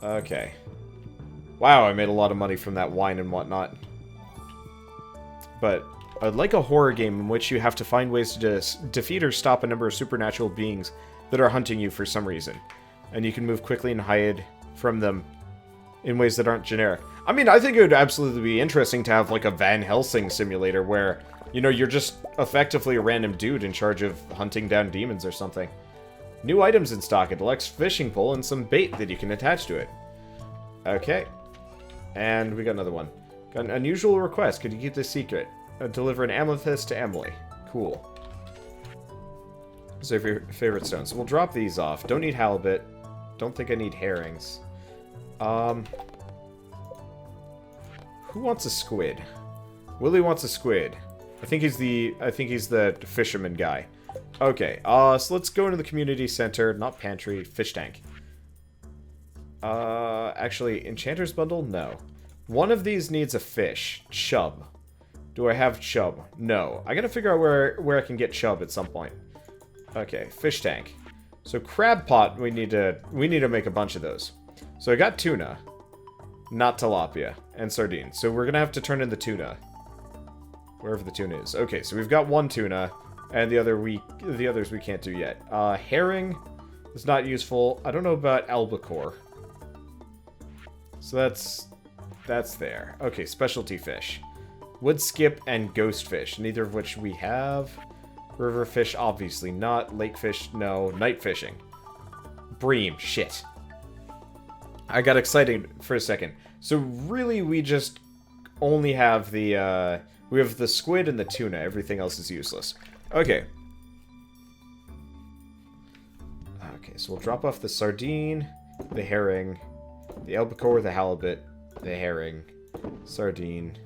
Okay. Wow, I made a lot of money from that wine and whatnot. But I'd like a horror game in which you have to find ways to defeat or stop a number of supernatural beings that are hunting you for some reason. And you can move quickly and hide from them in ways that aren't generic. I mean, I think it would absolutely be interesting to have like a Van Helsing simulator where, you know, you're just effectively a random dude in charge of hunting down demons or something. New items in stock, a deluxe fishing pole, and some bait that you can attach to it. Okay. And we got another one. Got an unusual request. Could you keep this secret? Deliver an amethyst to Emily. Cool. So your favorite stones. We'll drop these off. Don't need halibut. Don't think I need herrings. Who wants a squid? Willie wants a squid. I think he's the fisherman guy. Okay, so let's go into the community center, not pantry, fish tank. Actually, enchanter's bundle? No. One of these needs a fish. Chub. Do I have chub? No. I gotta figure out where I can get chub at some point. Okay, fish tank. So crab pot, we need to make a bunch of those. So I got tuna, not tilapia, and sardine. So we're gonna have to turn in the tuna. Wherever the tuna is. Okay, so we've got one tuna, and the others we can't do yet. Herring is not useful. I don't know about albacore. So that's there. Okay, specialty fish. Wood skip and ghost fish, neither of which we have. River fish, obviously not. Lake fish, no. Night fishing. Bream, shit. I got excited for a second. So really, we just only have the, we have the squid and the tuna. Everything else is useless. Okay. Okay, so we'll drop off the sardine, the herring, the albacore, the halibut, the herring, sardine,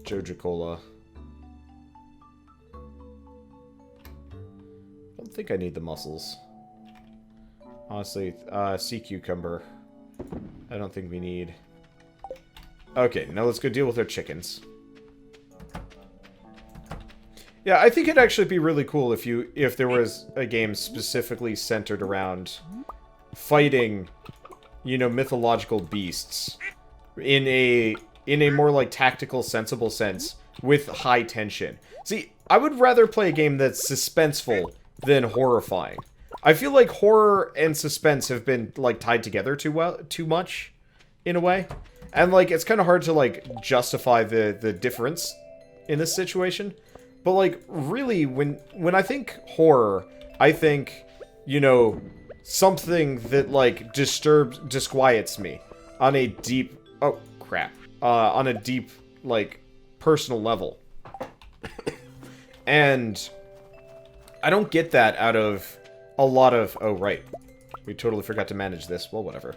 Joja Cola. I don't think I need the mussels. Honestly, sea cucumber. I don't think we need. Okay, now let's go deal with our chickens. Yeah, I think it'd actually be really cool if there was a game specifically centered around fighting, you know, mythological beasts in a more like tactical, sensible sense with high tension. See, I would rather play a game that's suspenseful than horrifying. I feel like horror and suspense have been like tied together too much in a way. And like it's kind of hard to like justify the difference in this situation. But like really when I think horror, I think, you know, something that like disquiets me on a deep on a deep like personal level. And I don't get that out of a lot of... Oh, right. We totally forgot to manage this. Well, whatever.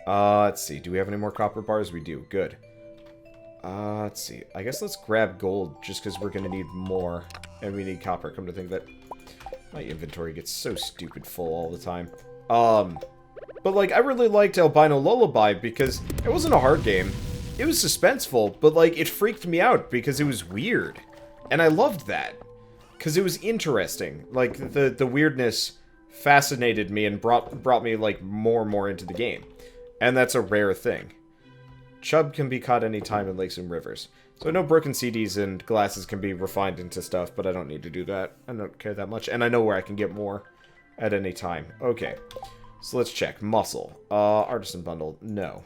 Let's see. Do we have any more copper bars? We do. Good. Let's see. I guess let's grab gold, just because we're going to need more. And we need copper, come to think that. My inventory gets so stupid full all the time. But, like, I really liked Albino Lullaby, because it wasn't a hard game. It was suspenseful, but, like, it freaked me out, because it was weird. And I loved that. Because it was interesting. Like, the weirdness fascinated me and brought me, like, more and more into the game. And that's a rare thing. Chub can be caught anytime in lakes and rivers. So I know broken CDs and glasses can be refined into stuff, but I don't need to do that. I don't care that much. And I know where I can get more at any time. Okay. So let's check. Mussel. Artisan bundle. No.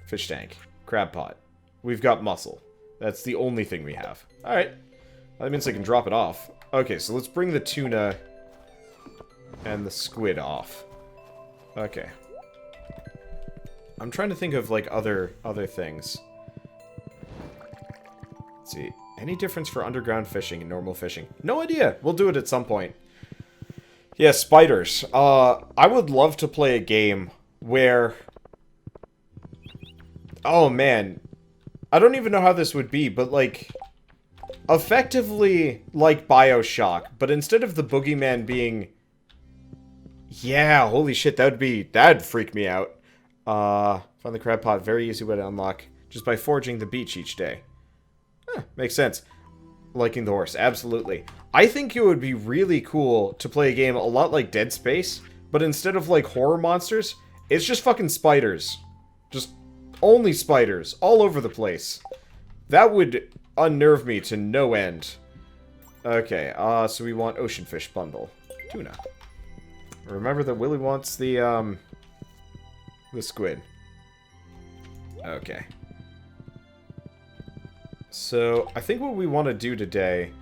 Fish tank. Crab pot. We've got mussel. That's the only thing we have. Alright. That means I can drop it off. Okay, so let's bring the tuna and the squid off. Okay. I'm trying to think of, like, other things. Let's see. Any difference for underground fishing and normal fishing? No idea. We'll do it at some point. Yeah, spiders. I would love to play a game where... Oh, man. I don't even know how this would be, but, like... Effectively like BioShock, but instead of the boogeyman being... Yeah, holy shit, that'd freak me out. Find the crab pot, very easy way to unlock, just by foraging the beach each day. Makes sense. Liking the horse, absolutely. I think it would be really cool to play a game a lot like Dead Space, but instead of like horror monsters, It's just fucking spiders. Just only spiders all over the place. That would unnerve me to no end. Okay, so we want ocean fish bundle. Tuna. Remember that Willy wants the squid. Okay. So, I think what we want to do today...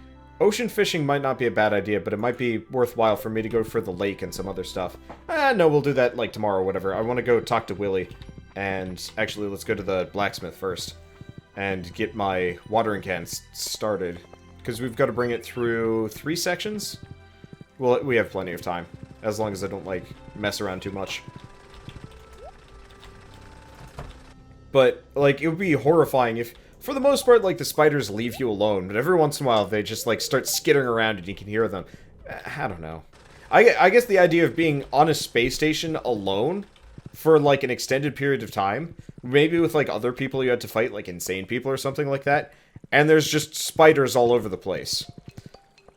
Ocean fishing might not be a bad idea, but it might be worthwhile for me to go for the lake and some other stuff. No, we'll do that, like, tomorrow or whatever. I want to go talk to Willy. And, actually, let's go to the blacksmith first. And get my watering can started. Because we've got to bring it through 3 sections. Well, we have plenty of time. As long as I don't, like, mess around too much. But, like, it would be horrifying if... For the most part, like, the spiders leave you alone, but every once in a while they just, like, start skittering around and you can hear them. I don't know. I guess the idea of being on a space station alone for, like, an extended period of time, maybe with, like, other people you had to fight, like, insane people or something like that, and there's just spiders all over the place.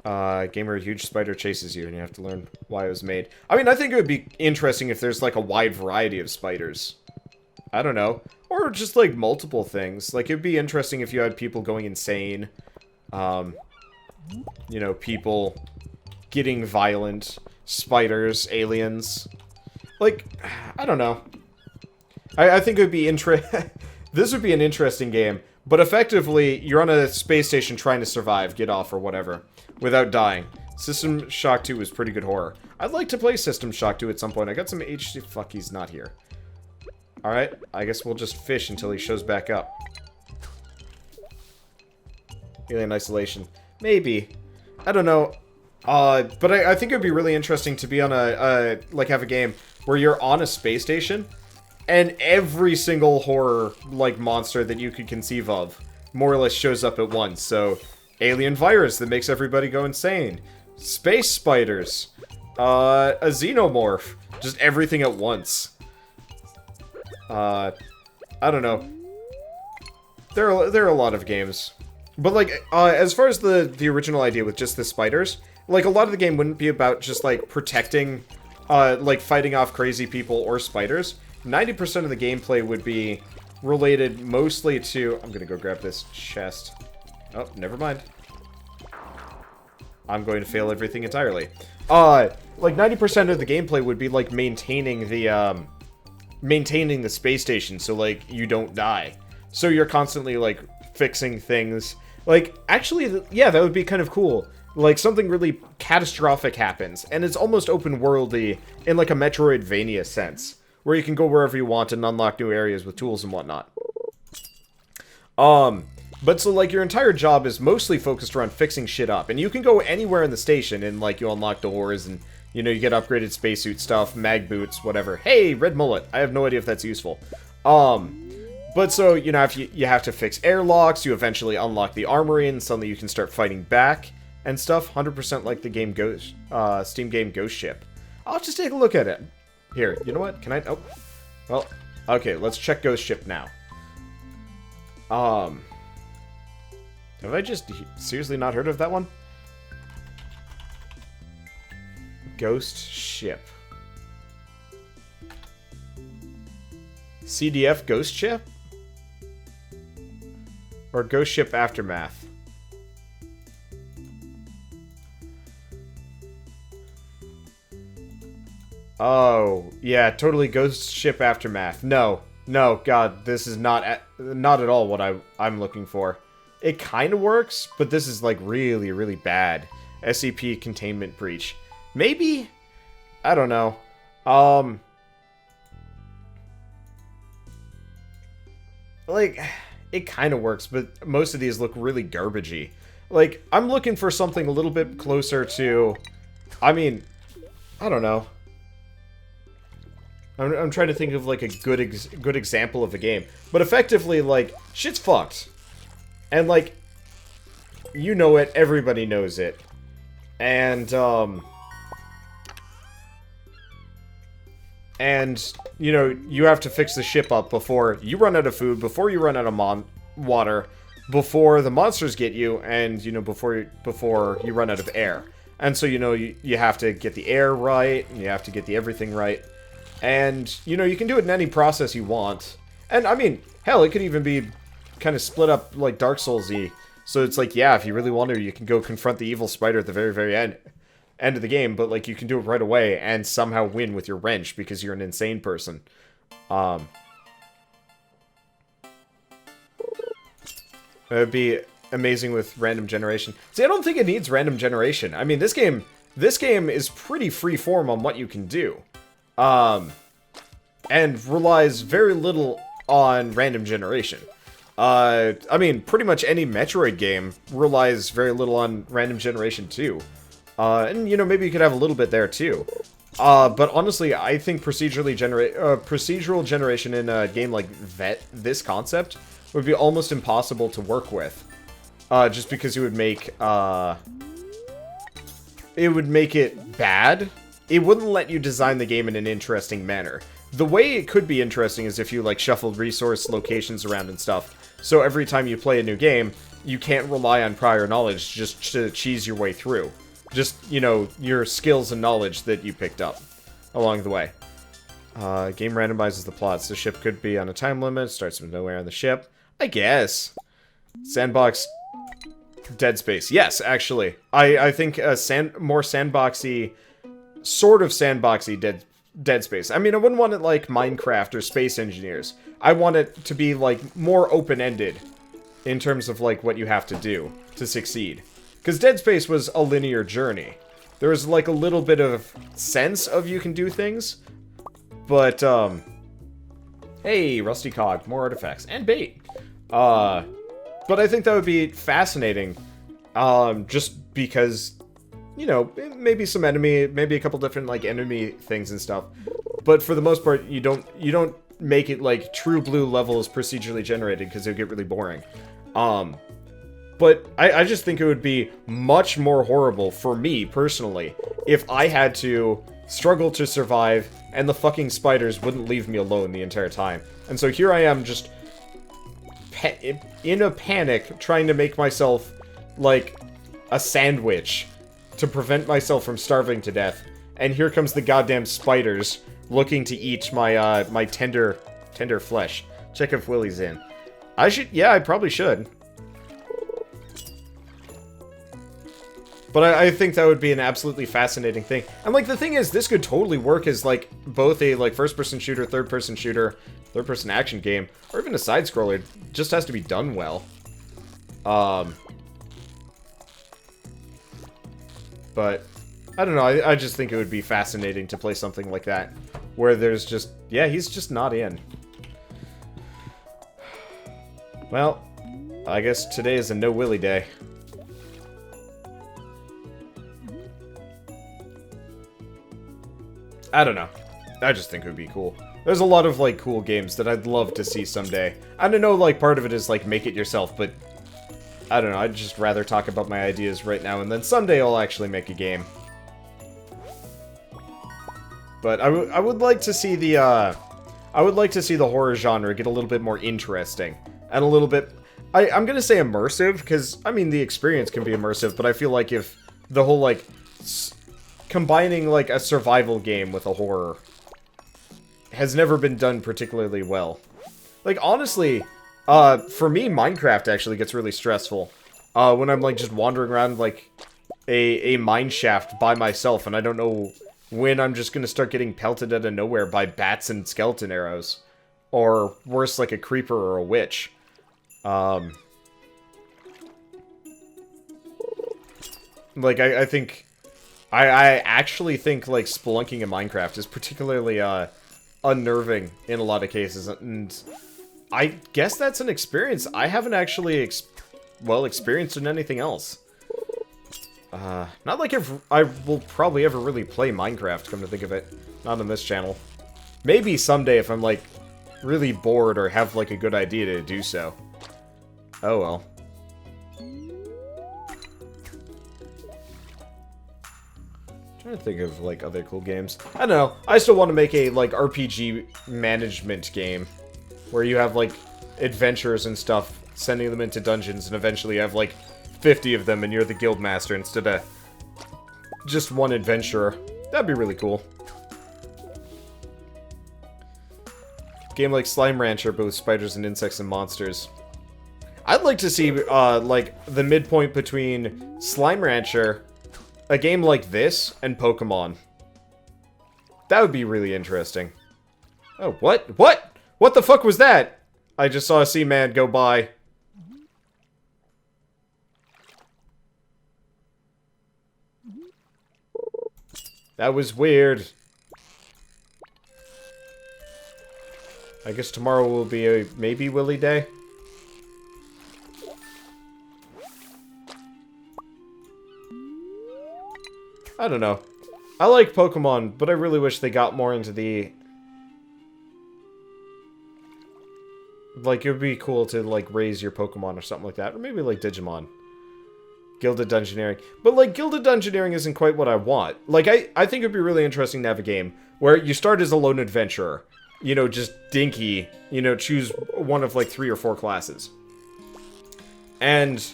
Gamer, a huge spider chases you and you have to learn why it was made. I mean, I think it would be interesting if there's, like, a wide variety of spiders. I don't know. Or just, like, multiple things. Like, it'd be interesting if you had people going insane. You know, people getting violent. Spiders, aliens. Like, I don't know. I think it would be this would be an interesting game. But effectively, you're on a space station trying to survive, get off, or whatever. Without dying. System Shock 2 was pretty good horror. I'd like to play System Shock 2 at some point. I got some HD... Fuck, he's not here. Alright, I guess we'll just fish until he shows back up. Alien Isolation. Maybe. I don't know. But I think it would be really interesting to be on like, have a game where you're on a space station, and every single horror, like, monster that you could conceive of, more or less shows up at once. So, alien virus that makes everybody go insane. Space spiders. A xenomorph. Just everything at once. I don't know. There are a lot of games. But, like, as far as the original idea with just the spiders, like, a lot of the game wouldn't be about just, like, protecting, like, fighting off crazy people or spiders. 90% of the gameplay would be related mostly to... I'm gonna go grab this chest. Oh, never mind. I'm going to fail everything entirely. Like, 90% of the gameplay would be, like, maintaining the space station so, like, you don't die. So you're constantly, like, fixing things. Like, actually, yeah, that would be kind of cool. Like, something really catastrophic happens, and it's almost open-worldy in, like, a Metroidvania sense, where you can go wherever you want and unlock new areas with tools and whatnot. But so, like, your entire job is mostly focused around fixing shit up, and you can go anywhere in the station and, like, you unlock doors and... You know, you get upgraded spacesuit stuff, mag boots, whatever. Hey, red mullet. I have no idea if that's useful. But so, you know, if you have to fix airlocks, you eventually unlock the armory, and suddenly you can start fighting back and stuff. 100% like the game Steam game Ghost Ship. I'll just take a look at it. Here, you know what? Can I... Oh. Well, okay, let's check Ghost Ship now. Have I just seriously not heard of that one? Ghost Ship. CDF Ghost Ship? Or Ghost Ship Aftermath? Oh, yeah, totally Ghost Ship Aftermath. No, God, this is not at all what I'm looking for. It kind of works, but this is, like, really, really bad. SCP Containment Breach. Maybe? I don't know. Like, it kind of works, but most of these look really garbagey. Like, I'm looking for something a little bit closer to... I mean, I don't know. I'm trying to think of, like, a good example of a game. But effectively, like, shit's fucked. And, like, you know it, everybody knows it. And, you know, you have to fix the ship up before you run out of food, before you run out of water, before the monsters get you, and, you know, before you run out of air. And so, you know, you have to get the air right, and you have to get the everything right. And, you know, you can do it in any process you want. And, I mean, hell, it could even be kind of split up like Dark Souls-y. So it's like, yeah, if you really want to, you can go confront the evil spider at the very, very end of the game. But, like, you can do it right away and somehow win with your wrench because you're an insane person. It would be amazing with random generation. See, I don't think it needs random generation. I mean, this game is pretty freeform on what you can do. And relies very little on random generation. I mean, pretty much any Metroid game relies very little on random generation too. And, you know, maybe you could have a little bit there too. But honestly, I think procedural generation in a game like this concept would be almost impossible to work with. Just because it would make it bad. It wouldn't let you design the game in an interesting manner. The way it could be interesting is if you, like, shuffled resource locations around and stuff. So every time you play a new game, you can't rely on prior knowledge just to cheese your way through. Just, you know, your skills and knowledge that you picked up along the way. Game randomizes the plots. The ship could be on a time limit. Starts with nowhere on the ship. I guess. Sandbox... Dead Space. Yes, actually. I think a more sandboxy... Sort of sandboxy Dead Space. I mean, I wouldn't want it like Minecraft or Space Engineers. I want it to be, like, more open-ended in terms of, like, what you have to do to succeed. Because Dead Space was a linear journey. There was, like, a little bit of sense of you can do things. But, hey, Rusty Cog, more artifacts. And bait. But I think that would be fascinating. Just because... You know, maybe some enemy, maybe a couple different, like, enemy things and stuff. But for the most part, you don't make it, like, true blue levels procedurally generated, because it would get really boring. But I just think it would be much more horrible for me, personally, if I had to struggle to survive, and the fucking spiders wouldn't leave me alone the entire time. And so here I am, just in a panic, trying to make myself, like, a sandwich to prevent myself from starving to death, and here comes the goddamn spiders looking to eat my my tender flesh. Check if Willie's in. I probably should. But I think that would be an absolutely fascinating thing. And, like, the thing is, this could totally work as, like, both a, like, first-person shooter, third-person shooter, third-person action game, or even a side-scroller. It just has to be done well. But, I don't know, I just think it would be fascinating to play something like that. Where there's just... Yeah, he's just not in. Well, I guess today is a no Willy day. I don't know. I just think it would be cool. There's a lot of, like, cool games that I'd love to see someday. I don't know, like, part of it is, like, make it yourself, but... I don't know, I'd just rather talk about my ideas right now, and then someday I'll actually make a game. But I would like to see the, I would like to see the horror genre get a little bit more interesting. And a little bit... I'm gonna say immersive, because, I mean, the experience can be immersive, but I feel like if the whole, like... combining, like, a survival game with a horror has never been done particularly well. Like, honestly... for me, Minecraft actually gets really stressful. When I'm, like, just wandering around, like, a mine shaft by myself, and I don't know when I'm just gonna start getting pelted out of nowhere by bats and skeleton arrows. Or, worse, like a creeper or a witch. Like, I think... I actually think, like, spelunking in Minecraft is particularly, unnerving in a lot of cases, and... I guess that's an experience I haven't actually, experienced in anything else. Not like if I will probably ever really play Minecraft, come to think of it. Not on this channel. Maybe someday if I'm, like, really bored or have, like, a good idea to do so. Oh well. Trying to think of, like, other cool games. I don't know. I still want to make a, like, RPG management game. Where you have, like, adventurers and stuff, sending them into dungeons, and eventually you have, like, 50 of them, and you're the guild master instead of just one adventurer. That'd be really cool. Game like Slime Rancher, but with spiders and insects and monsters. I'd like to see, like, the midpoint between Slime Rancher, a game like this, and Pokemon. That would be really interesting. Oh, what? What? What the fuck was that? I just saw a Seaman go by. That was weird. I guess tomorrow will be a maybe Willy day. I don't know. I like Pokemon, but I really wish they got more into the... Like, it would be cool to, like, raise your Pokemon or something like that. Or maybe, like, Digimon. Gilded Dungeoneering. But, like, Gilded Dungeoneering isn't quite what I want. Like, I think it would be really interesting to have a game where you start as a lone adventurer. You know, just dinky. You know, choose one of, like, 3 or 4 classes. And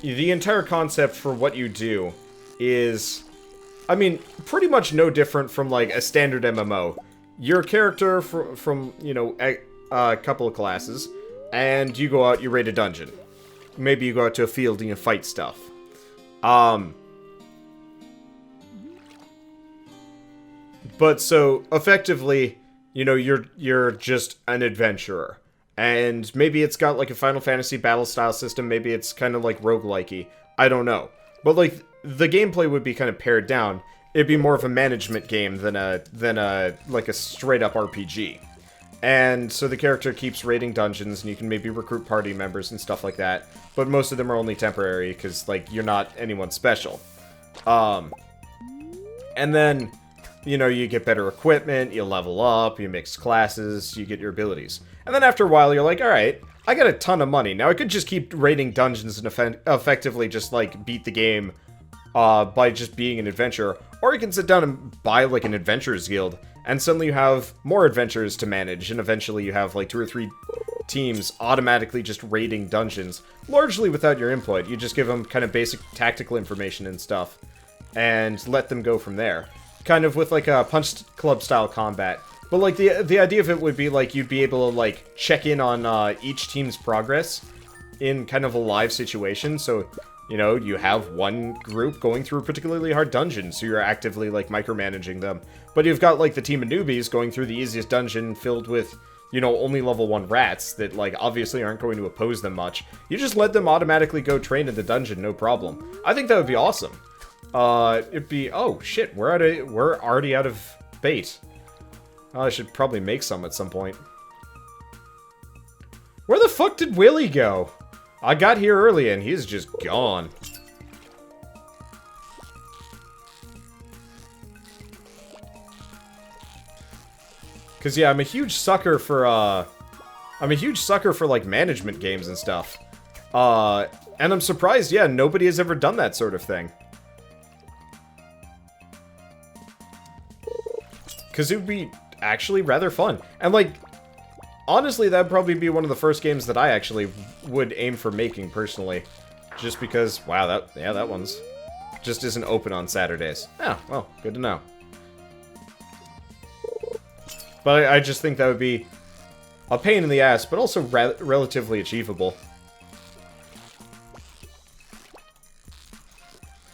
the entire concept for what you do is, I mean, pretty much no different from, like, a standard MMO. Your character from you know, a couple of classes, and you go out, you raid a dungeon. Maybe you go out to a field and you fight stuff. But so, effectively, you know, you're just an adventurer. And maybe it's got, like, a Final Fantasy battle style system, maybe it's kind of, like, roguelike-y. I don't know. But, like, the gameplay would be kind of pared down. It'd be more of a management game than like a straight-up RPG. And so the character keeps raiding dungeons, and you can maybe recruit party members and stuff like that. But most of them are only temporary, because, like, you're not anyone special. And then, you know, you get better equipment, you level up, you mix classes, you get your abilities. And then after a while, you're like, alright, I got a ton of money. Now I could just keep raiding dungeons and effectively just, like, beat the game by just being an adventurer. Or you can sit down and buy, like, an adventurers guild, and suddenly you have more adventures to manage, and eventually you have, like, 2 or 3 teams automatically just raiding dungeons, largely without your input. You just give them kind of basic tactical information and stuff, and let them go from there. Kind of with, like, a Punch Club style combat. But, like, the idea of it would be, like, you'd be able to, like, check in on each team's progress in kind of a live situation, so... You know, you have one group going through a particularly hard dungeon, so you're actively, like, micromanaging them. But you've got, like, the team of newbies going through the easiest dungeon filled with, you know, only level 1 rats that, like, obviously aren't going to oppose them much. You just let them automatically go train in the dungeon, no problem. I think that would be awesome. It'd be... Oh, shit, we're already out of bait. I should probably make some at some point. Where the fuck did Willy go? I got here early and he's just gone. Cause yeah, I'm a huge sucker for like management games and stuff. And I'm surprised, yeah, nobody has ever done that sort of thing. Cause it would be actually rather fun. And like, honestly, that'd probably be one of the first games that I actually would aim for making, personally. Just because, wow, that one's just isn't open on Saturdays. Oh, well, good to know. But I just think that would be a pain in the ass, but also relatively achievable.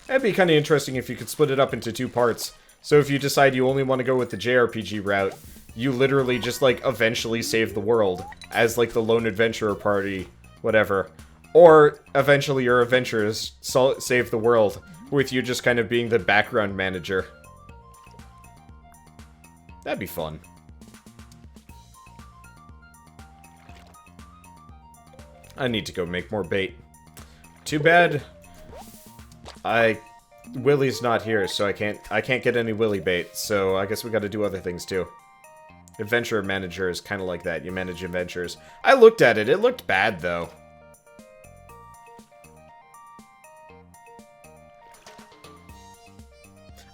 It'd be kind of interesting if you could split it up into 2 parts. So if you decide you only want to go with the JRPG route, you literally just, like, eventually save the world as, like, the lone adventurer party, whatever. Or, eventually your adventurers save the world, with you just kind of being the background manager. That'd be fun. I need to go make more bait. Too bad Willy's not here, so I can't get any Willy bait, so I guess we gotta do other things too. Adventure manager is kind of like that. You manage adventures. I looked at it. It looked bad, though.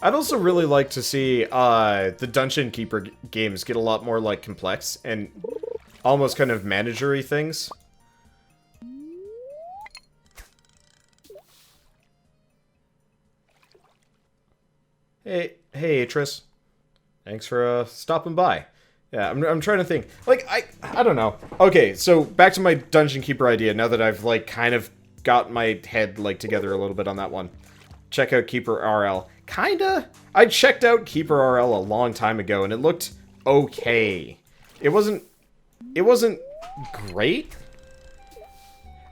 I'd also really like to see the Dungeon Keeper games get a lot more, like, complex and almost kind of managery things. Hey, Atris. Thanks for stopping by. Yeah, I'm trying to think. Like, I don't know. Okay, so back to my Dungeon Keeper idea, now that I've, like, kind of got my head, like, together a little bit on that one. Check out Keeper RL. Kinda. I checked out Keeper RL a long time ago, and it looked okay. It wasn't great.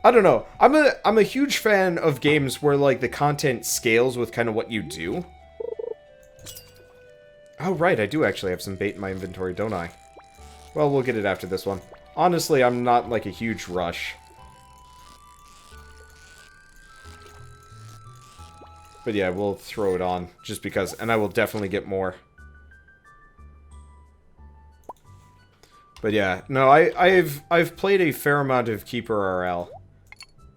I don't know. I'm a huge fan of games where, like, the content scales with kind of what you do. Oh, right, I do actually have some bait in my inventory, don't I? Well, we'll get it after this one. Honestly, I'm not, like, a huge rush. But yeah, we'll throw it on, just because, and I will definitely get more. But yeah, no, I've played a fair amount of Keeper RL.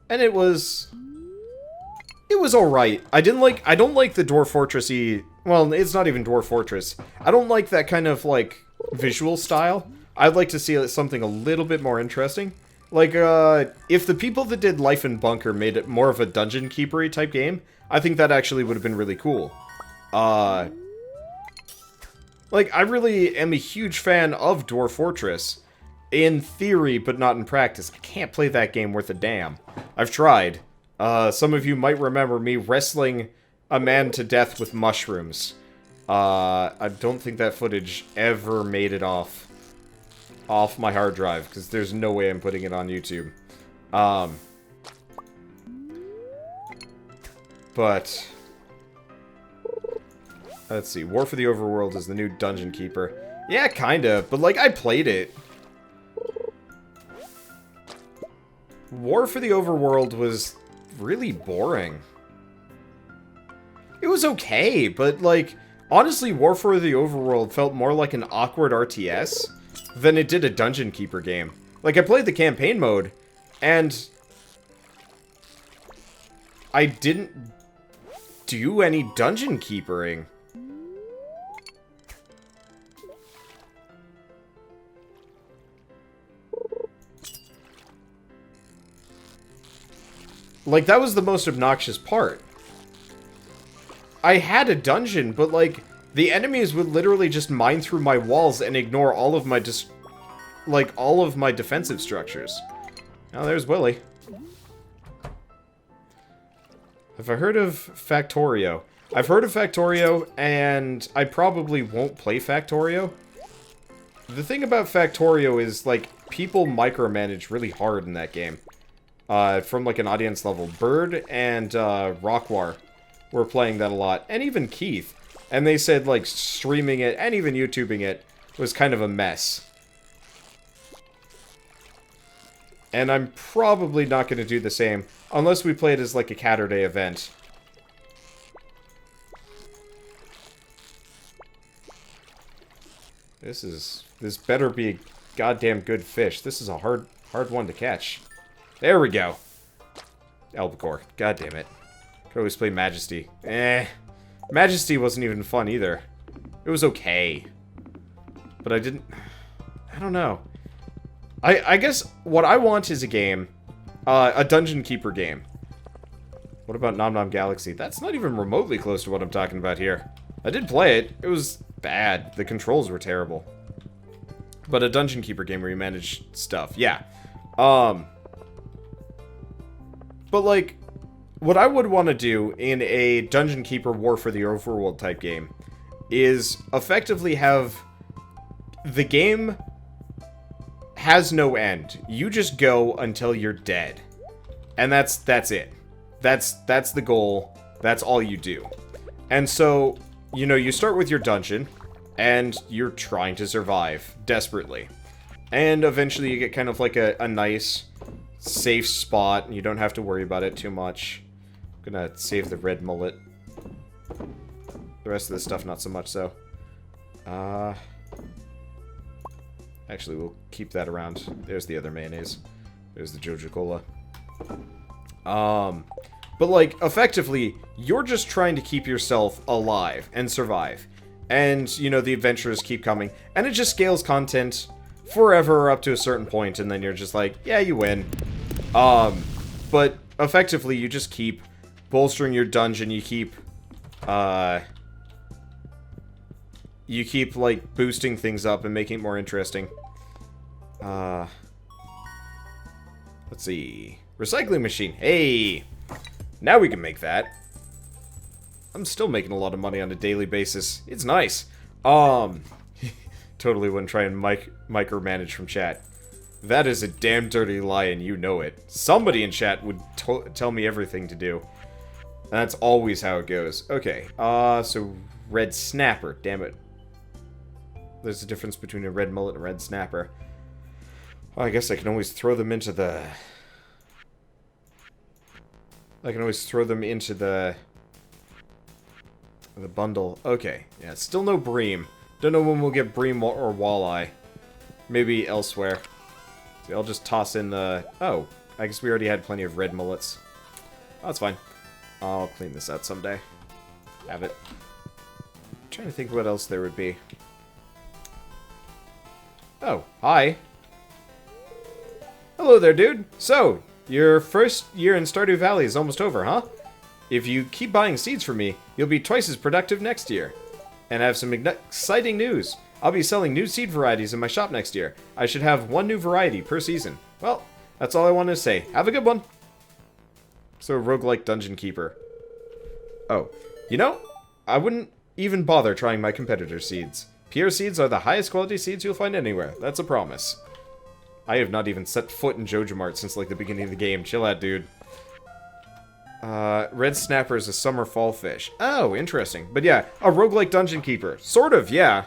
And it was alright. I don't like the Dwarf Fortress-y, well, it's not even Dwarf Fortress. I don't like that kind of, like, visual style. I'd like to see something a little bit more interesting. Like, if the people that did Life in Bunker made it more of a Dungeon Keeper-y type game, I think that actually would have been really cool. Like, I really am a huge fan of Dwarf Fortress. In theory, but not in practice. I can't play that game worth a damn. I've tried. Some of you might remember me wrestling a man to death with mushrooms. I don't think that footage ever made it off my hard drive, because there's no way I'm putting it on YouTube. But let's see. War for the Overworld is the new Dungeon Keeper. Yeah, kinda, but, like, I played it. War for the Overworld was really boring. It was okay, but, like, honestly, War for the Overworld felt more like an awkward RTS than it did a Dungeon Keeper game. Like, I played the campaign mode, and I didn't do any Dungeon Keepering. Like, that was the most obnoxious part. I had a dungeon, but, like, the enemies would literally just mine through my walls and ignore all of my all of my defensive structures. Oh, there's Willy. Have I heard of Factorio? I've heard of Factorio, and I probably won't play Factorio. The thing about Factorio is, like, people micromanage really hard in that game. From, like, an audience level. Bird and, Rockwar were playing that a lot. And even Keith. And they said, like, streaming it and even YouTubing it was kind of a mess. And I'm probably not going to do the same. Unless we play it as, like, a Catterday event. This better be a goddamn good fish. This is a hard one to catch. There we go. Albacore. God damn it. Could always play Majesty. Majesty wasn't even fun either. It was okay. But I don't know. I guess what I want is a game. A Dungeon Keeper game. What about Nom Nom Galaxy? That's not even remotely close to what I'm talking about here. I did play it. It was bad. The controls were terrible. But a Dungeon Keeper game where you manage stuff. Yeah. But, like, what I would want to do in a Dungeon Keeper War for the Overworld type game is effectively have the game has no end. You just go until you're dead. And that's it. That's the goal. That's all you do. And so, you know, you start with your dungeon and you're trying to survive desperately. And eventually you get kind of like a nice safe spot, and you don't have to worry about it too much. I'm gonna save the red mullet. The rest of this stuff, not so much so. Actually, we'll keep that around. There's the other mayonnaise. There's the Joja Cola. But, like, effectively, you're just trying to keep yourself alive and survive. And, you know, the adventurers keep coming. And it just scales content forever up to a certain point, and then you're just like, yeah, you win. But effectively, you just keep bolstering your dungeon, you keep, you keep, like, boosting things up and making it more interesting. Let's see. Recycling machine. Hey! Now we can make that. I'm still making a lot of money on a daily basis. It's nice. Totally wouldn't try and micromanage from chat. That is a damn dirty lie and you know it. Somebody in chat would tell me everything to do. That's always how it goes. Okay, so red snapper. Damn it. There's a difference between a red mullet and a red snapper. Oh, I guess I can always throw them into the... the bundle. Okay, yeah, still no bream. Don't know when we'll get bream or walleye. Maybe elsewhere. So I'll just toss in the... Oh, I guess we already had plenty of red mullets. Oh, that's fine. I'll clean this out someday. Have it. I'm trying to think what else there would be. Oh, hi. Hello there, dude. So, your first year in Stardew Valley is almost over, huh? If you keep buying seeds from me, you'll be twice as productive next year. And I have some exciting news. I'll be selling new seed varieties in my shop next year. I should have one new variety per season. Well, that's all I wanted to say. Have a good one. So, roguelike dungeon keeper. Oh, you know, I wouldn't even bother trying my competitor seeds. Pierre seeds are the highest quality seeds you'll find anywhere. That's a promise. I have not even set foot in Joja Mart since, like, the beginning of the game. Chill out, dude. Red snapper is a summer fall fish. Oh, interesting. But yeah, a roguelike dungeon keeper. Sort of, yeah.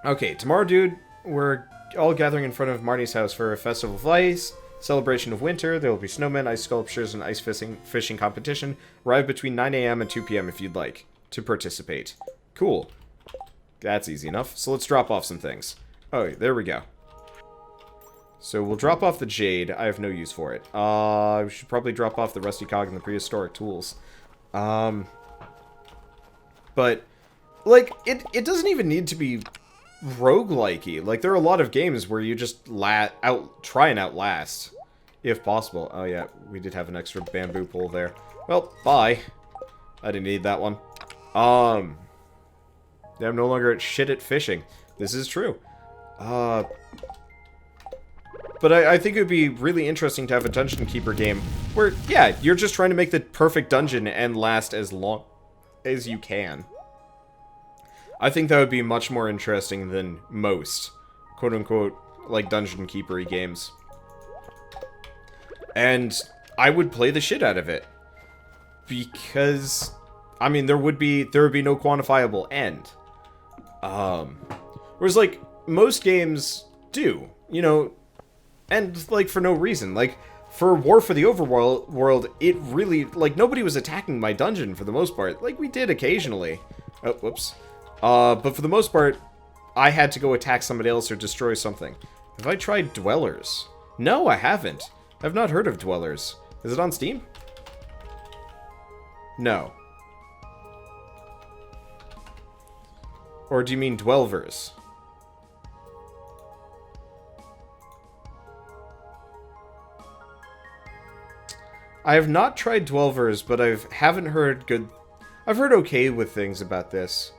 Okay, tomorrow, dude, we're all gathering in front of Marnie's house for a festival of ice, celebration of winter. There will be snowmen, ice sculptures, and ice fishing competition. Arrive between 9 a.m. and 2 p.m. if you'd like to participate. Cool. That's easy enough. So let's drop off some things. Oh, there we go. So we'll drop off the jade. I have no use for it. We should probably drop off the rusty cog and the prehistoric tools. But, like, it doesn't even need to be roguelike-y. Like, there are a lot of games where you just try and outlast, if possible. Oh, yeah, we did have an extra bamboo pole there. Well, bye. I didn't need that one. I'm no longer shit at fishing. This is true. But I think it would be really interesting to have a Dungeon Keeper game where, yeah, you're just trying to make the perfect dungeon and last as long as you can. I think that would be much more interesting than most, quote-unquote, like, Dungeon Keeper-y games. And I would play the shit out of it. Because, I mean, there would be no quantifiable end. Whereas, like, most games do, you know, and, like, for no reason. Like, for War for the Overworld, it really, like, nobody was attacking my dungeon for the most part. Like, we did occasionally. Oh, whoops. But for the most part, I had to go attack somebody else or destroy something. Have I tried Dwellers? No, I haven't. I've not heard of Dwellers. Is it on Steam? No. Or do you mean Dwellers? I have not tried Dwellers, but haven't heard good... I've heard okay with things about this.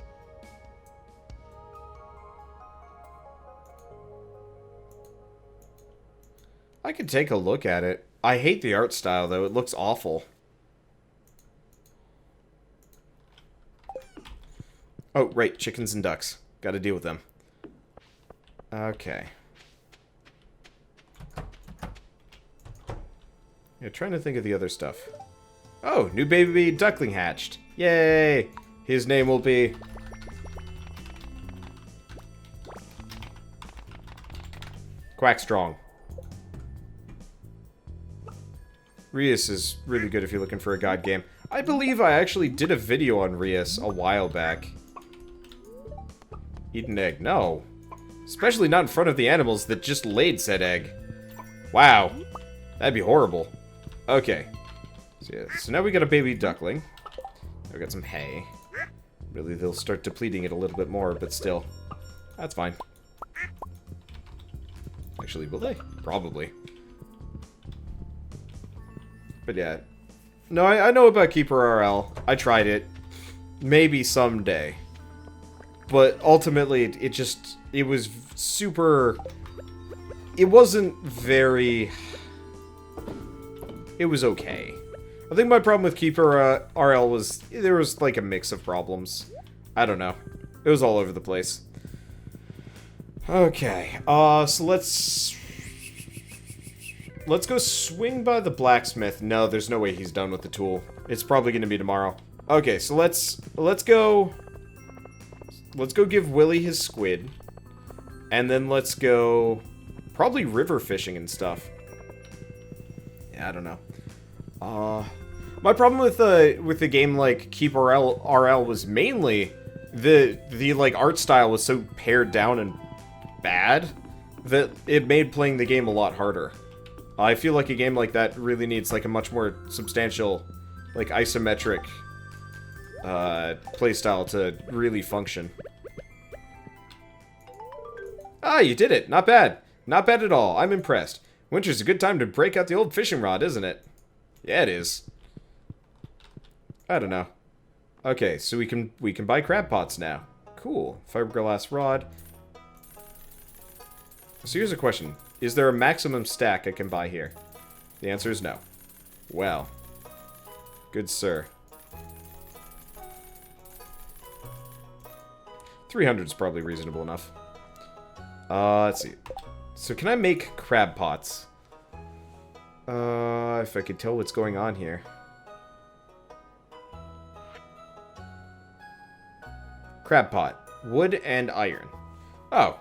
I could take a look at it. I hate the art style, though. It looks awful. Oh, right. Chickens and ducks. Gotta deal with them. Okay. Yeah, trying to think of the other stuff. Oh, new baby duckling hatched. Yay! His name will be... Quackstrong. Rias is really good if you're looking for a god game. I believe I actually did a video on Rias a while back. Eat an egg. No. Especially not in front of the animals that just laid said egg. Wow. That'd be horrible. Okay. So, yeah, so now we got a baby duckling. We got some hay. Really, they'll start depleting it a little bit more, but still. That's fine. Actually, will they? Probably. But yeah. No, I know about Keeper RL. I tried it. Maybe someday. But ultimately, it was super... It wasn't very... It was okay. I think my problem with Keeper RL was... There was, like, a mix of problems. I don't know. It was all over the place. Okay, so let's go swing by the blacksmith. No, there's no way he's done with the tool. It's probably going to be tomorrow. Okay, so let's go give Willy his squid. And then let's go probably river fishing and stuff. Yeah, I don't know. My problem with the game like Keep RL was mainly the like art style was so pared down and bad that it made playing the game a lot harder. I feel like a game like that really needs like a much more substantial, like isometric playstyle to really function. Ah, you did it! Not bad. Not bad at all. I'm impressed. Winter's a good time to break out the old fishing rod, isn't it? Yeah, it is. I don't know. Okay, so we can buy crab pots now. Cool. Fiberglass rod. So here's a question. Is there a maximum stack I can buy here? The answer is no. Well. Good sir. 300 is probably reasonable enough. Let's see. So can I make crab pots? If I could tell what's going on here. Crab pot. Wood and iron. Oh.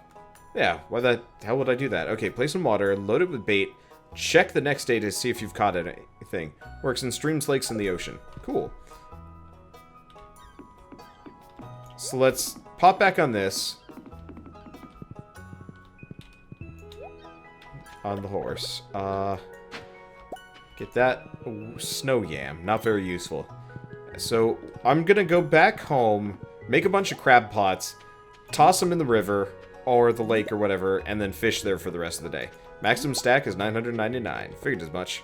Yeah, why the hell would I do that? Okay, place some water, load it with bait, check the next day to see if you've caught anything. Works in streams, lakes, and the ocean. Cool. So let's pop back on this. On the horse. Get that. Ooh, snow yam. Not very useful. So, I'm gonna go back home, make a bunch of crab pots, toss them in the river, or the lake or whatever, and then fish there for the rest of the day. Maximum stack is 999. Figured as much.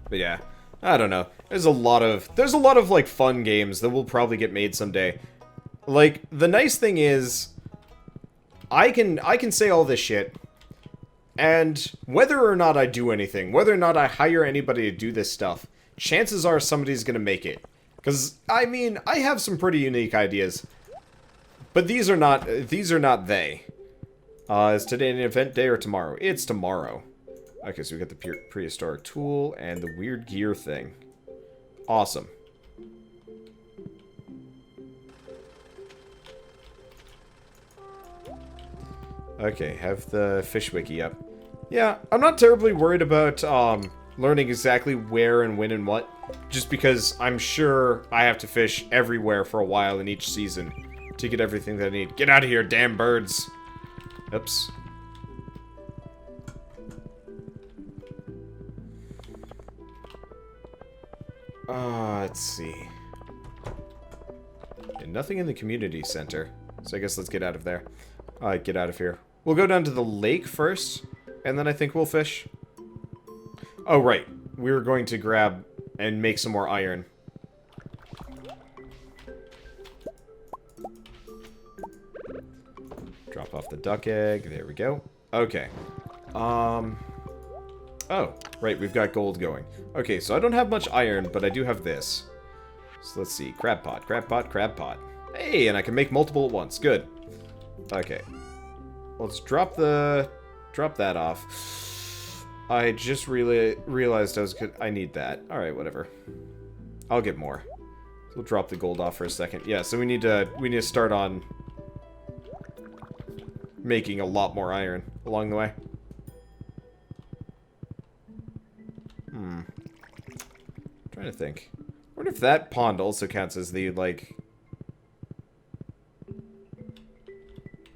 But yeah, I don't know. There's a lot of like fun games that will probably get made someday. Like, the nice thing is I can say all this shit, and whether or not I do anything, whether or not I hire anybody to do this stuff, chances are somebody's gonna make it. Because, I mean, I have some pretty unique ideas. But these are not they. Is today an event day or tomorrow? It's tomorrow. Okay, so we got the prehistoric tool and the weird gear thing. Awesome. Okay, have the fish wiki up. Yeah, I'm not terribly worried about learning exactly where and when and what. Just because I'm sure I have to fish everywhere for a while in each season to get everything that I need. Get out of here, damn birds! Oops. Let's see. And nothing in the community center. So I guess let's get out of there. Get out of here. We'll go down to the lake first, and then I think we'll fish. Oh, right. We were going to grab and make some more iron. Drop off the duck egg. There we go. Okay. Oh, right. We've got gold going. Okay, so I don't have much iron, but I do have this. So let's see. Crab pot, crab pot, crab pot. Hey, and I can make multiple at once. Good. Okay. Let's drop that off. I just really realized I need that. Alright, whatever. I'll get more. So we'll drop the gold off for a second. Yeah, so we need to start on making a lot more iron along the way. Trying to think. I wonder if that pond also counts as the, like,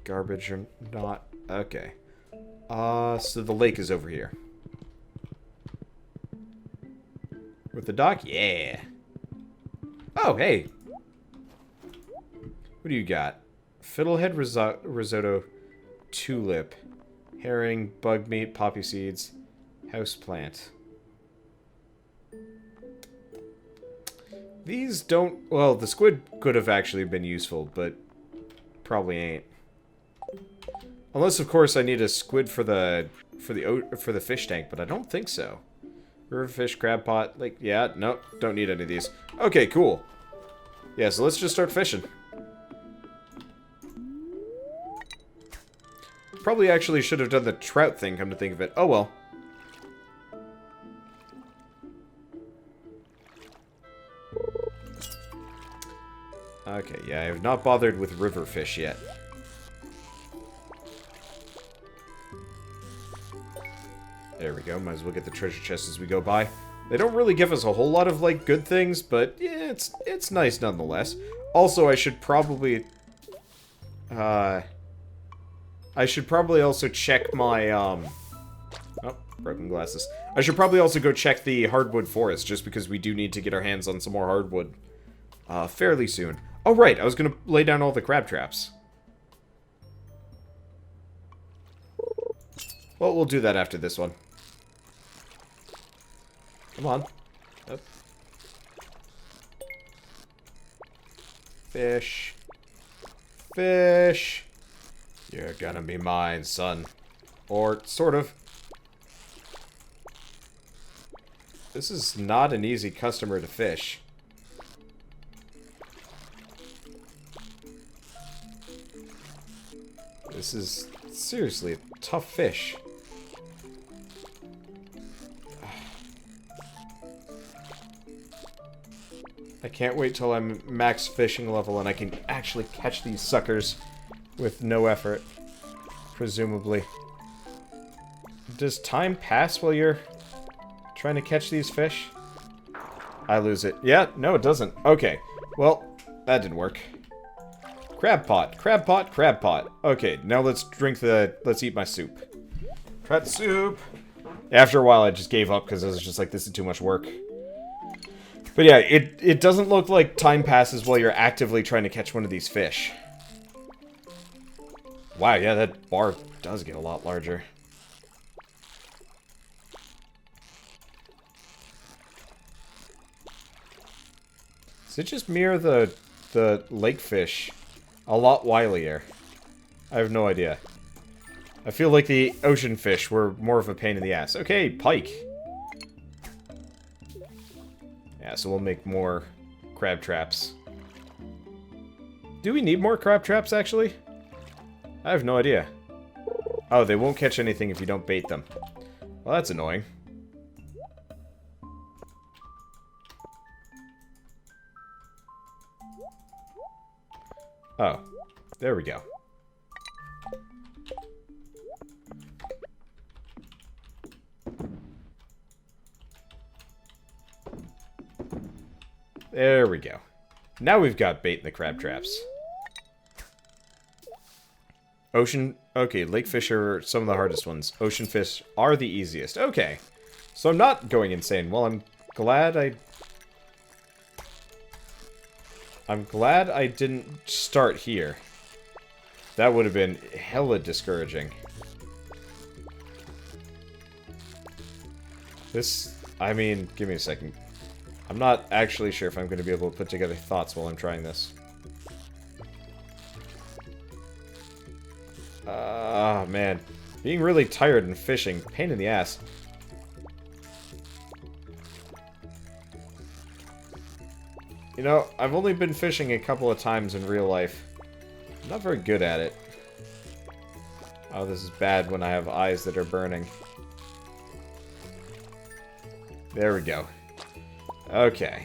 garbage or not. Okay. So the lake is over here. With the dock? Yeah. Oh, hey. What do you got? Fiddlehead risotto, tulip, herring, bug meat, poppy seeds, house plant. These don't... Well, the squid could have actually been useful, but probably ain't. Unless, of course, I need a squid for the fish tank, but I don't think so. River fish, crab pot, like, yeah, nope, don't need any of these. Okay, cool. Yeah, so let's just start fishing. Probably actually should have done the trout thing, come to think of it. Oh, well. Okay, yeah, I have not bothered with river fish yet. There we go, might as well get the treasure chest as we go by. They don't really give us a whole lot of, like, good things, but yeah, it's nice nonetheless. Also, I should probably also check my, oh, broken glasses. I should probably also go check the hardwood forest, just because we do need to get our hands on some more hardwood, fairly soon. Oh, right, I was gonna lay down all the crab traps. Well, we'll do that after this one. Come on. Up. Fish. Fish. You're gonna be mine, son. Or, sort of. This is not an easy customer to fish. This is seriously a tough fish. I can't wait till I'm max fishing level and I can actually catch these suckers with no effort. Presumably. Does time pass while you're trying to catch these fish? I lose it. Yeah, no it doesn't. Okay. Well, that didn't work. Crab pot, crab pot, crab pot. Okay, now let's eat my soup. Cut soup. After a while I just gave up because I was just like, this is too much work. But yeah, it doesn't look like time passes while you're actively trying to catch one of these fish. Wow, yeah, that bar does get a lot larger. Does it just mirror the lake fish a lot wilier? I have no idea. I feel like the ocean fish were more of a pain in the ass. Okay, pike. Yeah, so we'll make more crab traps. Do we need more crab traps, actually? I have no idea. Oh, they won't catch anything if you don't bait them. Well, that's annoying. Oh, there we go. There we go. Now we've got bait in the crab traps. Ocean... Okay, lake fish are some of the hardest ones. Ocean fish are the easiest. Okay. So I'm not going insane. Well, I'm glad I didn't start here. That would have been hella discouraging. This... I mean, give me a second. I'm not actually sure if I'm going to be able to put together thoughts while I'm trying this. Ah, man. Being really tired and fishing. Pain in the ass. You know, I've only been fishing a couple of times in real life. I'm not very good at it. Oh, this is bad when I have eyes that are burning. There we go. Okay.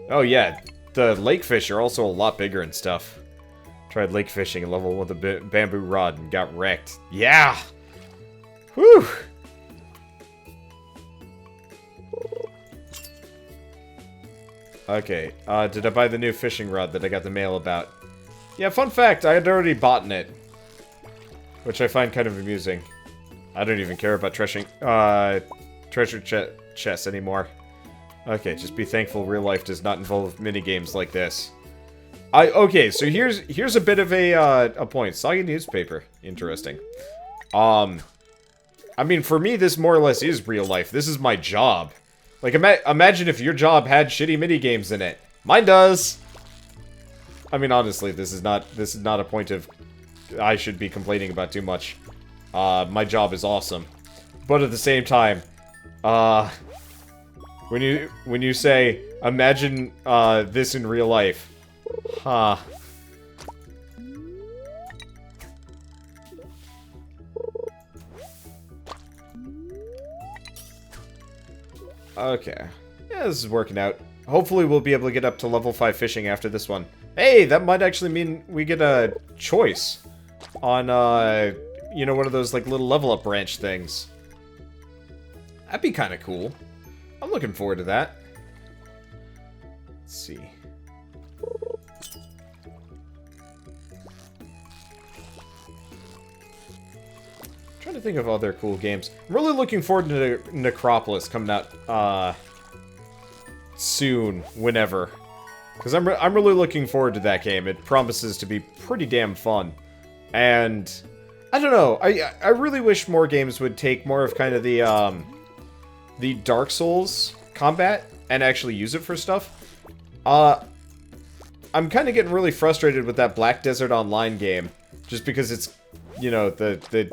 Oh yeah, the lake fish are also a lot bigger and stuff. Tried lake fishing at level 1 with a bamboo rod and got wrecked. Yeah! Whew! Okay, did I buy the new fishing rod that I got the mail about? Yeah, fun fact, I had already bought it. Which I find kind of amusing. I don't even care about treasure chests anymore. Okay, just be thankful real life does not involve minigames like this. Okay, so here's a bit of a point. Soggy newspaper. Interesting. I mean, for me, this more or less is real life. This is my job. Like, imagine if your job had shitty minigames in it. Mine does! I mean, honestly, this is not a point of I should be complaining about too much. My job is awesome. But at the same time, when you say, imagine, this in real life. Huh. Okay. Yeah, this is working out. Hopefully we'll be able to get up to level 5 fishing after this one. Hey, that might actually mean we get a choice on, you know, one of those, like, little level up branch things. That'd be kind of cool. I'm looking forward to that. Let's see. Trying to think of other cool games. I'm really looking forward to Necropolis coming out, soon, whenever. Because I'm really looking forward to that game. It promises to be pretty damn fun. And, I don't know, I really wish more games would take more of kind of the Dark Souls combat and actually use it for stuff. I'm kind of getting really frustrated with that Black Desert Online game, just because it's, you know, the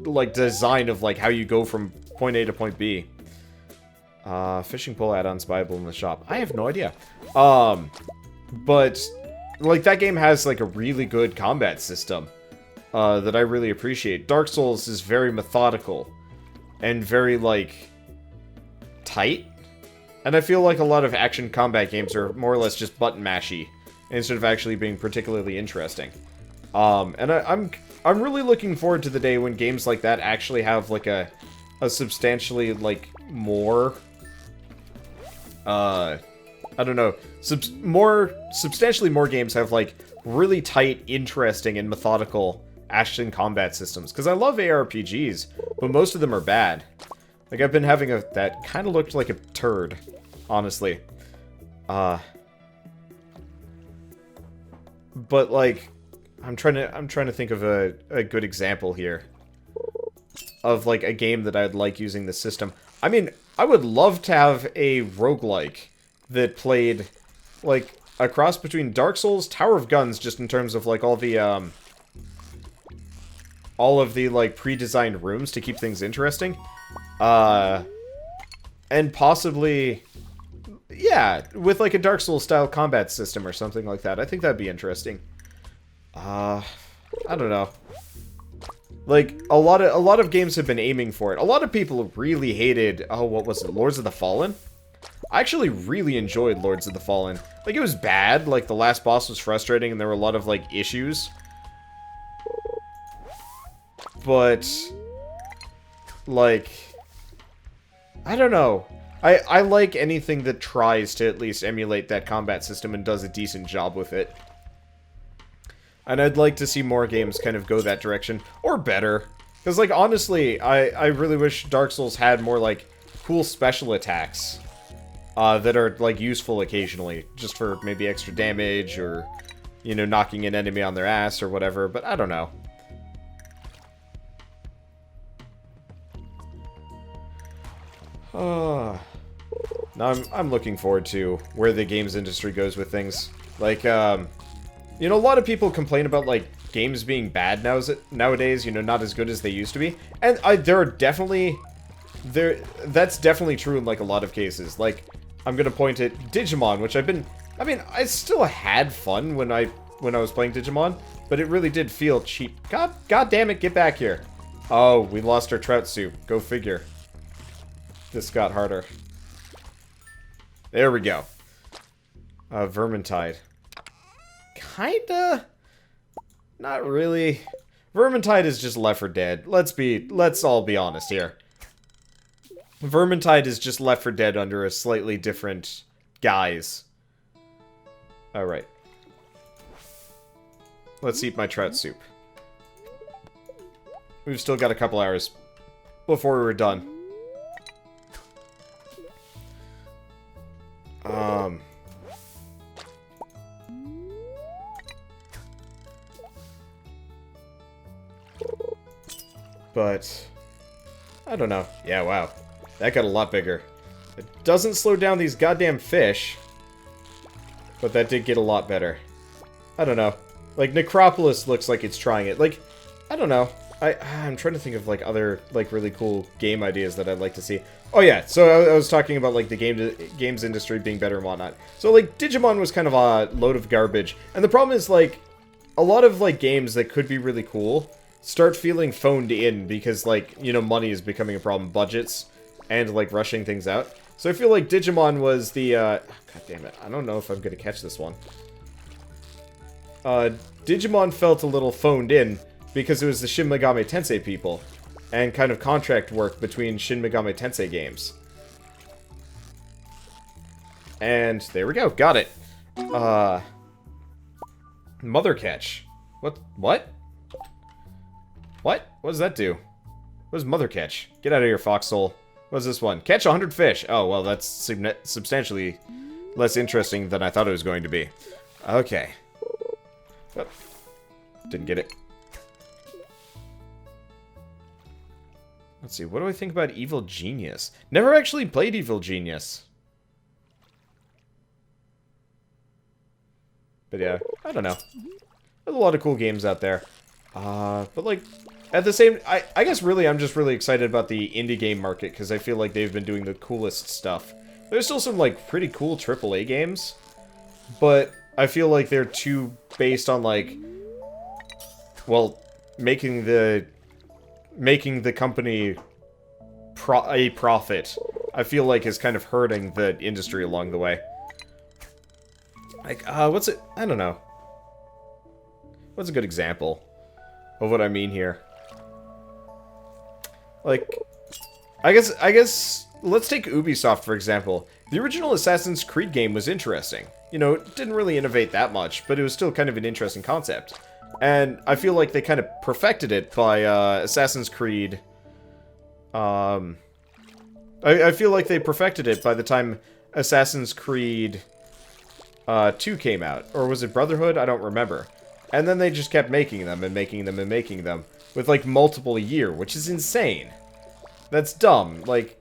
like, design of, like, how you go from point A to point B. Fishing pole add-ons buyable in the shop. I have no idea. But, like, that game has, like, a really good combat system, that I really appreciate. Dark Souls is very methodical, and very, like, tight. And I feel like a lot of action combat games are more or less just button mashy, instead of actually being particularly interesting. And I'm really looking forward to the day when games like that actually have, like, a substantially, like, more, I don't know, substantially more games have, like, really tight, interesting, and methodical action combat systems. Because I love ARPGs, but most of them are bad. Like, I've been having that kind of looked like a turd, honestly. But, like, I'm trying to think of a good example here of, like, a game that I'd like using the system. I mean, I would love to have a roguelike that played, like, a cross between Dark Souls, Tower of Guns, just in terms of, like, all of the, like, pre-designed rooms to keep things interesting. And possibly, yeah, with, like, a Dark Souls-style combat system or something like that. I think that'd be interesting. I don't know. Like, a lot of games have been aiming for it. A lot of people really hated, oh, what was it, Lords of the Fallen? I actually really enjoyed Lords of the Fallen. Like, it was bad, like, the last boss was frustrating, and there were a lot of, like, issues. But, like, I don't know. I like anything that tries to at least emulate that combat system and does a decent job with it. And I'd like to see more games kind of go that direction, or better. Because, like, honestly, I really wish Dark Souls had more, like, cool special attacks that are, like, useful occasionally, just for maybe extra damage, or, you know, knocking an enemy on their ass, or whatever, but I don't know. Now I'm looking forward to where the games industry goes with things. Like, you know, a lot of people complain about, like, games being bad nowadays, you know, not as good as they used to be. And that's definitely true in, like, a lot of cases. Like, I'm gonna point at Digimon, which I still had fun when I was playing Digimon, but it really did feel cheap. God damn it, get back here. Oh, we lost our trout soup. Go figure. This got harder. There we go. Vermintide. Kinda? Not really. Vermintide is just Left 4 Dead. Let's all be honest here. Vermintide is just Left 4 Dead under a slightly different guise. Alright. Let's eat my trout soup. We've still got a couple hours before we're done. But I don't know. Yeah, wow. That got a lot bigger. It doesn't slow down these goddamn fish, but that did get a lot better. I don't know. Like, Necropolis looks like it's trying it. Like, I don't know. I'm trying to think of, like, other, like, really cool game ideas that I'd like to see. Oh, yeah, so I was talking about, like, the games industry being better and whatnot. So, like, Digimon was kind of a load of garbage. And the problem is, like, a lot of, like, games that could be really cool start feeling phoned in because, like, you know, money is becoming a problem. Budgets and, like, rushing things out. So I feel like Digimon was the, God damn it. I don't know if I'm going to catch this one. Digimon felt a little phoned in because it was the Shin Megami Tensei people and kind of contract work between Shin Megami Tensei games. And there we go. Got it. Mother catch. What? What? What? What does that do? What does mother catch? Get out of here, Foxhole. What's this one? Catch 100 fish. Oh, well, that's substantially less interesting than I thought it was going to be. Okay. Oh, didn't get it. Let's see, what do I think about Evil Genius? Never actually played Evil Genius. But yeah, I don't know. There's a lot of cool games out there. But like, at the same... I guess really, I'm just really excited about the indie game market, because I feel like they've been doing the coolest stuff. There's still some, like, pretty cool AAA games, but I feel like they're too based on, like... Well, making the company a profit, I feel like is kind of hurting the industry along the way. Like, what's it? I don't know. What's a good example of what I mean here? Like, I guess, let's take Ubisoft, for example. The original Assassin's Creed game was interesting. You know, it didn't really innovate that much, but it was still kind of an interesting concept. And I feel like they kind of perfected it by Assassin's Creed. I feel like they perfected it by the time Assassin's Creed 2 came out. Or was it Brotherhood? I don't remember. And then they just kept making them and making them and making them with like multiple a year, which is insane. That's dumb. Like,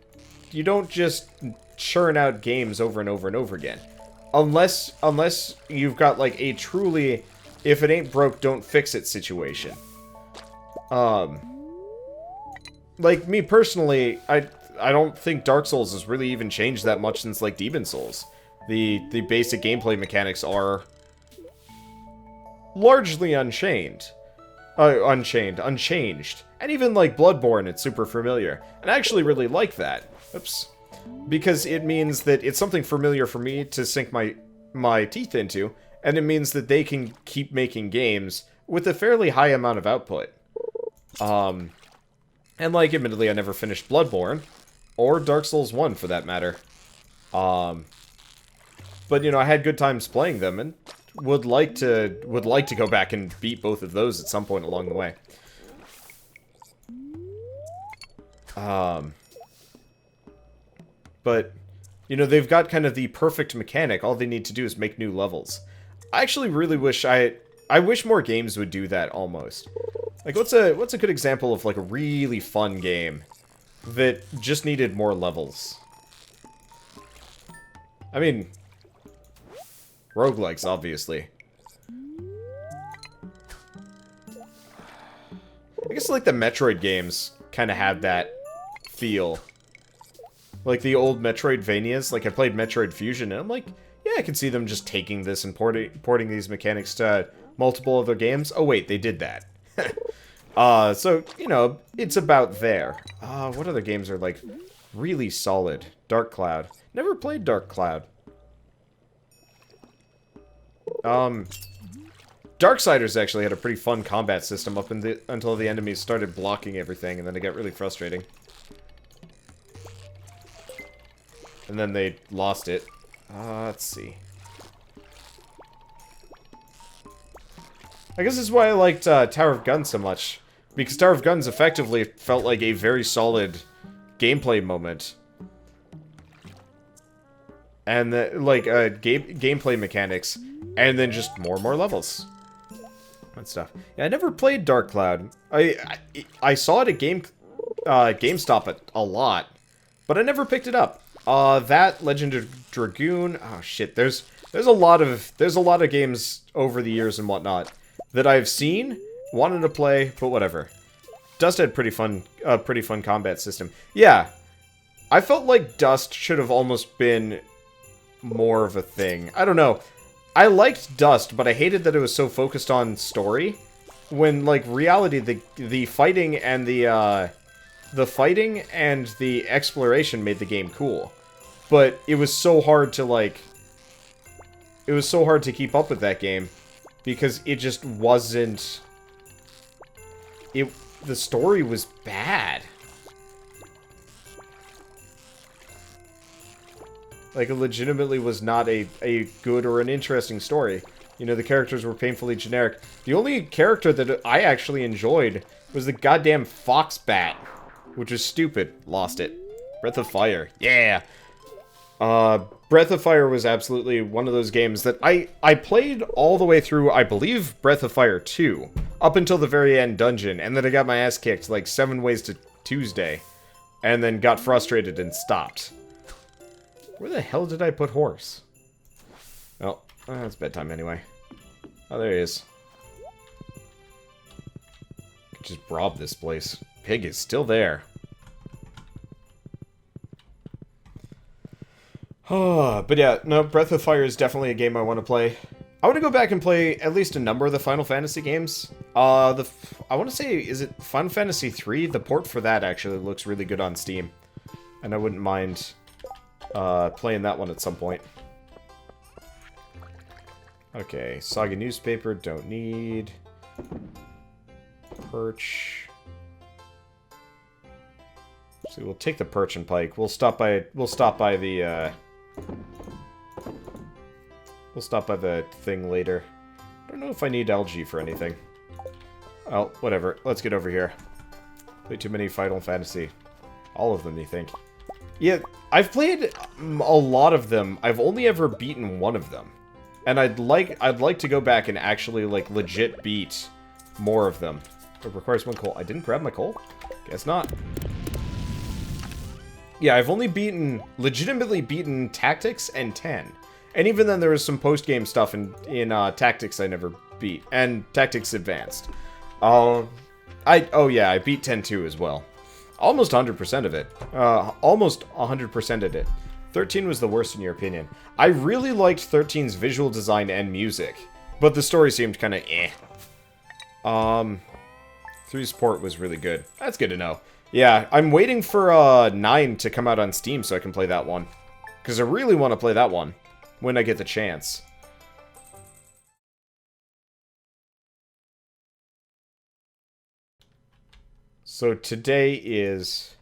you don't just churn out games over and over and over again. Unless you've got like a truly... if it ain't broke, don't fix it situation. Like, me personally, I don't think Dark Souls has really even changed that much since, like, Demon Souls. The basic gameplay mechanics are largely unchanged. Unchanged. And even, like, Bloodborne, it's super familiar. And I actually really like that. Oops. Because it means that it's something familiar for me to sink my teeth into, and it means that they can keep making games with a fairly high amount of output. And, like, admittedly, I never finished Bloodborne, or Dark Souls 1, for that matter. But, you know, I had good times playing them, and would like to go back and beat both of those at some point along the way. But, you know, they've got kind of the perfect mechanic. All they need to do is make new levels. I actually really wish I wish more games would do that, almost. Like, what's a good example of, like, a really fun game that just needed more levels? I mean, roguelikes, obviously. I guess, like, the Metroid games kind of had that feel. Like, the old Metroidvanias. Like, I played Metroid Fusion, and I'm like, yeah, I can see them just taking this and porting these mechanics to multiple other games. Oh, wait, they did that. So, you know, it's about there. What other games are, like, really solid? Dark Cloud. Never played Dark Cloud. Darksiders actually had a pretty fun combat system up until the enemies started blocking everything, and then it got really frustrating. And then they lost it. Let's see. I guess this is why I liked Tower of Guns so much. Because Tower of Guns effectively felt like a very solid gameplay moment. And, like, gameplay mechanics. And then just more and more levels. And stuff. Yeah, I never played Dark Cloud. I saw it at GameStop a lot. But I never picked it up. That Legend of Dragoon. Oh shit, there's a lot of games over the years and whatnot that I've seen, wanted to play, but whatever. Dust had pretty fun combat system. Yeah, I felt like Dust should have almost been more of a thing. I don't know. I liked Dust, but I hated that it was so focused on story. When, like, reality, the fighting and the fighting and the exploration made the game cool. But it was so hard to, like... It was so hard to keep up with that game. Because it just wasn't... The story was bad. Like, it legitimately was not a good or an interesting story. You know, the characters were painfully generic. The only character that I actually enjoyed was the goddamn fox bat, which was stupid. Lost it. Breath of Fire. Yeah! Breath of Fire was absolutely one of those games that I played all the way through, I believe, Breath of Fire 2, up until the very end dungeon, and then I got my ass kicked like 7 Ways to Tuesday, and then got frustrated and stopped. Where the hell did I put horse? Oh, it's bedtime anyway. Oh, there he is. Could just rob this place. Pig is still there. Oh, but yeah, no, Breath of Fire is definitely a game I want to play. I want to go back and play at least a number of the Final Fantasy games. I want to say, is it Final Fantasy 3? The port for that actually looks really good on Steam. And I wouldn't mind playing that one at some point. Okay, Saga newspaper, don't need. Perch. So we'll take the perch and pike. We'll stop by the thing later. I don't know if I need algae for anything. Oh, whatever. Let's get over here. Play too many Final Fantasy. All of them, you think? Yeah, I've played a lot of them. I've only ever beaten one of them. And I'd like to go back and actually, like, legit beat more of them. It requires 1 coal. I didn't grab my coal? Guess not. Yeah, I've only legitimately beaten Tactics and 10. And even then there was some post-game stuff in Tactics I never beat. And Tactics Advanced. Oh yeah, I beat 10 too as well. Almost 100% of it. Almost 100% of it. 13 was the worst in your opinion. I really liked 13's visual design and music. But the story seemed kind of eh. 3's port was really good. That's good to know. Yeah, I'm waiting for 9 to come out on Steam so I can play that one. Because I really want to play that one when I get the chance. So today is